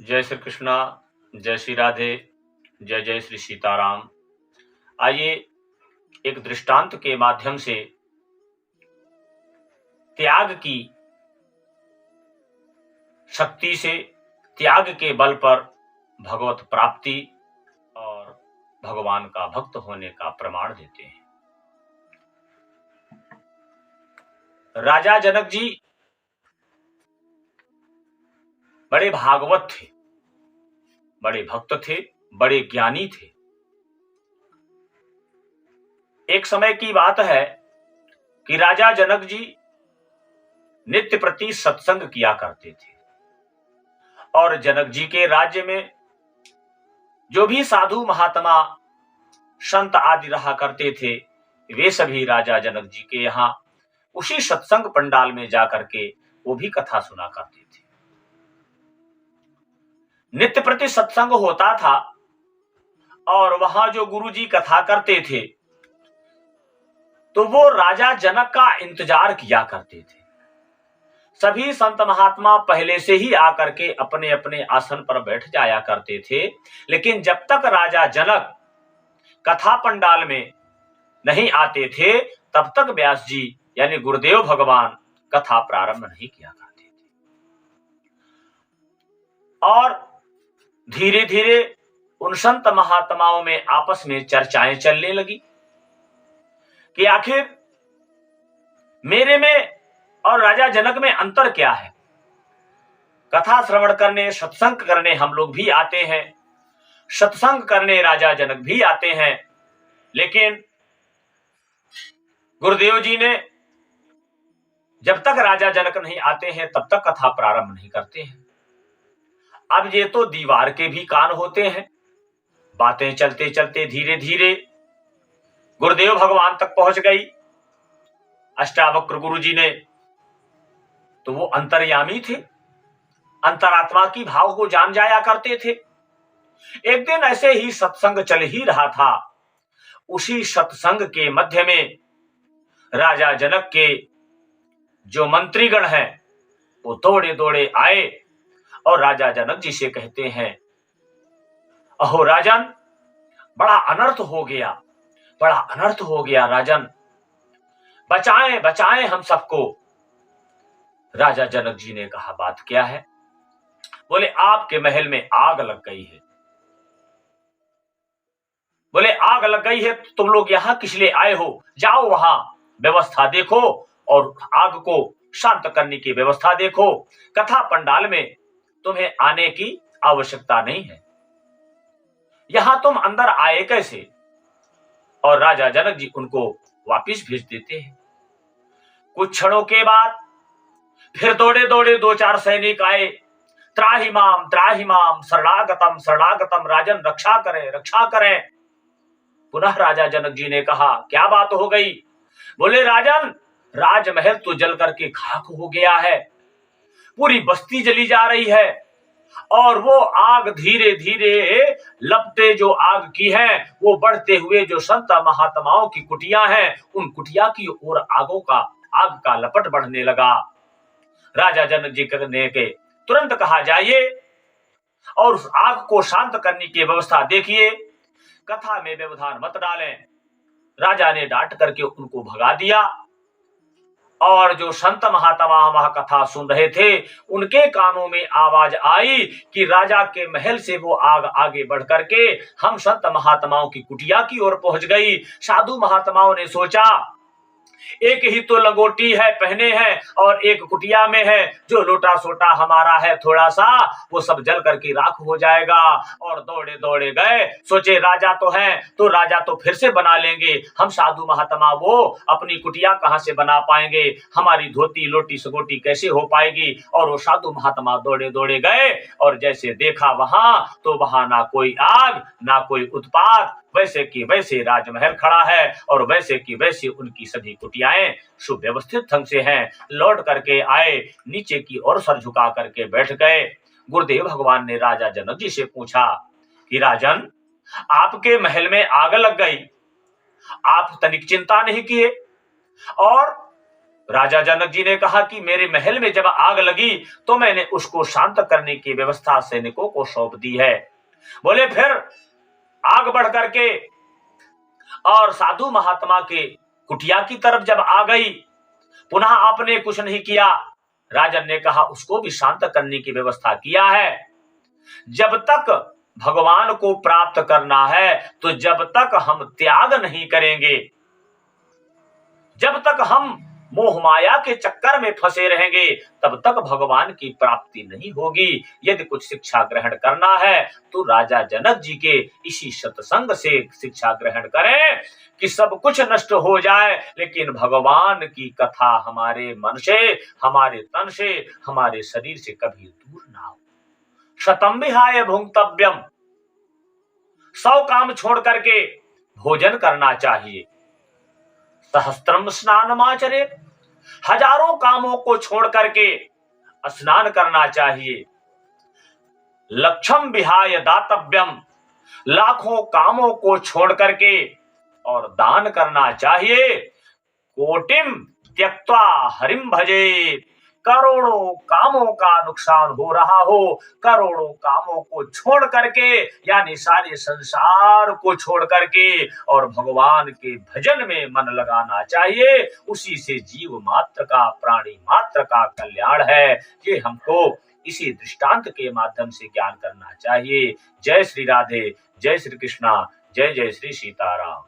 जय श्री कृष्णा, जय श्री राधे, जय जय श्री सीताराम। आइए एक दृष्टांत के माध्यम से त्याग की शक्ति से, त्याग के बल पर भगवत प्राप्ति और भगवान का भक्त होने का प्रमाण देते हैं। राजा जनक जी बड़े भागवत थे, बड़े भक्त थे, बड़े ज्ञानी थे। एक समय की बात है कि राजा जनक जी नित्य प्रति सत्संग किया करते थे और जनक जी के राज्य में जो भी साधु महात्मा संत आदि रहा करते थे, वे सभी राजा जनक जी के यहाँ उसी सत्संग पंडाल में जाकर के वो भी कथा सुना करते थे। नित्य प्रति सत्संग होता था और वहां जो गुरु जी कथा करते थे तो वो राजा जनक का इंतजार किया करते थे। सभी संत महात्मा पहले से ही आकर के अपने अपने आसन पर बैठ जाया करते थे, लेकिन जब तक राजा जनक कथा पंडाल में नहीं आते थे तब तक व्यास जी यानी गुरुदेव भगवान कथा प्रारंभ नहीं किया करते थे। और धीरे धीरे उन संत महात्माओं में आपस में चर्चाएं चलने लगी कि आखिर मेरे में और राजा जनक में अंतर क्या है। कथा श्रवण करने, सत्संग करने हम लोग भी आते हैं, सत्संग करने राजा जनक भी आते हैं, लेकिन गुरुदेव जी ने जब तक राजा जनक नहीं आते हैं तब तक कथा प्रारंभ नहीं करते हैं। अब ये तो दीवार के भी कान होते हैं। बातें चलते चलते धीरे धीरे गुरुदेव भगवान तक पहुंच गई। अष्टावक्र गुरु जी ने तो वो अंतर्यामी थे, अंतरात्मा की भाव को जान जाया करते थे। एक दिन ऐसे ही सत्संग चल ही रहा था। उसी सत्संग के मध्य में राजा जनक के जो मंत्रीगण हैं वो दौड़े दौड़े आए और राजा जनक जी से कहते हैं, अहो राजन, बड़ा अनर्थ हो गया, बड़ा अनर्थ हो गया राजन, बचाएं बचाएं हम सबको। राजा जनक जी ने कहा, बात क्या है? बोले, आपके महल में आग लग गई है। बोले, आग लग गई है तो तुम लोग यहां किस लिए आए हो? जाओ वहां व्यवस्था देखो और आग को शांत करने की व्यवस्था देखो। कथा पंडाल में तुम्हें आने की आवश्यकता नहीं है। यहां तुम अंदर आए कैसे? और राजा जनक जी उनको वापिस भेज देते हैं। कुछ क्षणों के बाद फिर दौड़े दौड़े दो चार सैनिक आए। त्राहिमाम शरणागतम शरणागतम, राजन रक्षा करें रक्षा करें। पुनः राजा जनक जी ने कहा, क्या बात हो गई? बोले, राजन, राजमहल तो जल करके खाक हो गया है, पूरी बस्ती जली जा रही है और वो आग धीरे धीरे लपटे जो आग की है वो बढ़ते हुए जो संत महात्माओं की कुटिया हैं उन कुटिया की ओर आग का लपट बढ़ने लगा। राजा जनक जी ने के तुरंत कहा, जाइए और उस आग को शांत करने की व्यवस्था देखिए, कथा में व्यवधान मत डालें। राजा ने डांट करके उनको भगा दिया और जो संत महात्मा वह कथा सुन रहे थे उनके कानों में आवाज आई कि राजा के महल से वो आग आगे बढ़ करके हम संत महात्माओं की कुटिया की ओर पहुंच गई। साधु महात्माओं ने सोचा, एक ही तो लंगोटी है पहने हैं और एक कुटिया में है, जो लोटा सोटा हमारा है थोड़ा सा वो सब जल करके राख हो जाएगा। और दौड़े दौड़े गए, सोचे राजा तो है तो राजा तो फिर से बना लेंगे, हम साधु महात्मा वो अपनी कुटिया कहां से बना पाएंगे, हमारी धोती लोटी सगोटी कैसे हो पाएगी। और वो साधु महात्मा दौड़े दौड़े गए और जैसे देखा वहां तो वहां ना कोई आग ना कोई उत्पात, वैसे कि वैसे राजमहल खड़ा है और वैसे कि वैसे उनकी सभी कुटियाएं सुव्यवस्थित ढंग से हैं। लौट करके आए, नीचे की ओर सर झुका करके बैठ गए। गुरुदेव भगवान ने राजा जनक जी से पूछा कि राजन, आपके महल में आग लग गई, आप तनिक चिंता नहीं किए और राजा जनक जी ने कहा कि मेरे महल में जब आग लगी तो मैंने उसको शांत करने की व्यवस्था सैनिकों को सौंप दी है। बोले फिर आग बढ़ करके और साधु महात्मा के कुटिया की तरफ जब आ गई, पुनः आपने कुछ नहीं किया। राजन ने कहा उसको भी शांत करने की व्यवस्था किया है। जब तक भगवान को प्राप्त करना है तो जब तक हम त्याग नहीं करेंगे, जब तक हम मोह माया के चक्कर में फंसे रहेंगे, तब तक भगवान की प्राप्ति नहीं होगी। यदि कुछ शिक्षा ग्रहण करना है तो राजा जनक जी के इसी सत्संग से शिक्षा ग्रहण करें कि सब कुछ नष्ट हो जाए लेकिन भगवान की कथा हमारे मन से, हमारे तन से, हमारे शरीर से कभी दूर ना हो। शतम विहाय भुंक्तव्यम, 100 काम छोड़ करके भोजन करना चाहिए। सहस्त्रम स्नानमाचरेत्, हजारों कामों को छोड़ करके स्नान करना चाहिए। लक्षम विहाय दातव्यम, लाखों कामों को छोड़ करके और दान करना चाहिए। कोटिम त्यक्त्वा हरिम भजेत्, करोड़ों कामों का नुकसान हो रहा हो, करोड़ों कामों को छोड़ करके, यानी सारे संसार को छोड़ करके और भगवान के भजन में मन लगाना चाहिए। उसी से जीव मात्र का, प्राणी मात्र का कल्याण है। ये हमको इसी दृष्टांत के माध्यम से ज्ञान करना चाहिए। जय श्री राधे, जय श्री कृष्णा, जय जय श्री सीताराम।